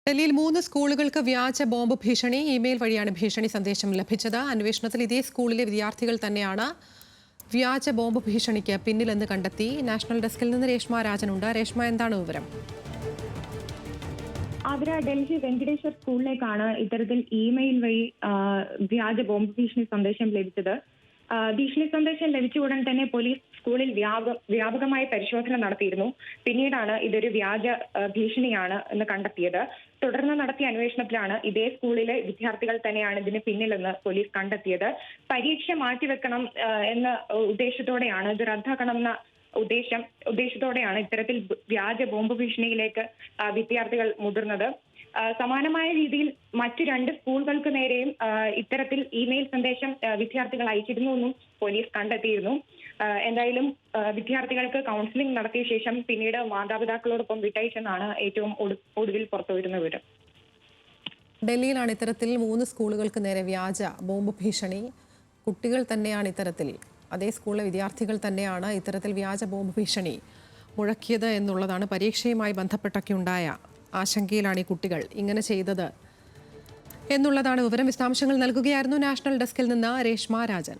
ഡൽഹിയിൽ 3 സ്കൂളുകൾക്ക് വ്യാജ ബോംബ് ഭീഷണി. ഇമെയിൽ വഴിയാണ് ഭീഷണി സന്ദേശം ലഭിച്ചത്. അന്വേഷണത്തിൽ ഇതേ സ്കൂളിലെ വിദ്യാർത്ഥികൾ തന്നെയാണ് വ്യാജ ബോംബ് ഭീഷണിക്ക് പിന്നിലെന്ന് കണ്ടെത്തി. നാഷണൽ ഡെസ്കിൽ നിന്ന് രേഷ്മ രാജനുണ്ട്. രേഷ്മ, എന്താണ് വിവരം? ആതിര, ഡൽഹി വെങ്കടേശ്വർ സ്കൂളിലേക്കാണ് ഇത്തരത്തിൽ ഇമെയിൽ വഴി വ്യാജ ബോംബ് ഭീഷണി സന്ദേശം ലഭിച്ചത്. ഭീഷണി സന്ദേശം ലഭിച്ച ഉടൻ തന്നെ പോലീസ് സ്കൂളിൽ വ്യാപകമായ പരിശോധന നടത്തിയിരുന്നു. പിന്നീടാണ് ഇതൊരു വ്യാജ ഭീഷണിയാണ് എന്ന് കണ്ടെത്തിയത്. തുടർന്ന് നടത്തിയ അന്വേഷണത്തിലാണ് ഇതേ സ്കൂളിലെ വിദ്യാർത്ഥികൾ തന്നെയാണ് ഇതിന് പിന്നിലെന്ന് പോലീസ് കണ്ടെത്തിയത്. പരീക്ഷ മാറ്റിവെക്കണം എന്ന ഉദ്ദേശത്തോടെയാണ്, ഇത് റദ്ദാക്കണമെന്ന ഉദ്ദേശത്തോടെയാണ് ഇത്തരത്തിൽ വ്യാജ ബോംബ് ഭീഷണിയിലേക്ക് വിദ്യാർത്ഥികൾ മുതിർന്നത്. സമാനമായ രീതിയിൽ മറ്റു 2 സ്കൂളുകൾക്ക് നേരെയും ഇത്തരത്തിൽ ഇമെയിൽ സന്ദേശം വിദ്യാർത്ഥികൾ അയച്ചിരുന്നു എന്നും പോലീസ് കണ്ടെത്തിയിരുന്നു. എന്തായാലും വിദ്യാർത്ഥികൾക്ക് കൗൺസിലിംഗ് നടത്തിയ ശേഷം പിന്നീട് മാതാപിതാക്കളോടൊപ്പം വിട്ടയച്ചെന്നാണ് ഏറ്റവും ഒടുവിൽ പുറത്തുവരുന്ന വിവരം. ഡൽഹിയിലാണ് ഇത്തരത്തിൽ 3 സ്കൂളുകൾക്ക് നേരെ വ്യാജ ബോംബ് ഭീഷണി. കുട്ടികൾ തന്നെയാണ് ഇത്തരത്തിൽ, അതേ സ്കൂളിലെ വിദ്യാർത്ഥികൾ തന്നെയാണ് ഇത്തരത്തിൽ വ്യാജ ബോംബ് ഭീഷണി മുഴക്കിയത് എന്നുള്ളതാണ്. പരീക്ഷയുമായി ബന്ധപ്പെട്ടൊക്കെ ഉണ്ടായ ആശങ്കയിലാണ് ഈ കുട്ടികൾ ഇങ്ങനെ ചെയ്തത് എന്നുള്ളതാണ് വിവരം. വിശദാംശങ്ങൾ നൽകുകയായിരുന്നു നാഷണൽ ഡെസ്കിൽ നിന്ന് രേഷ്മ രാജൻ.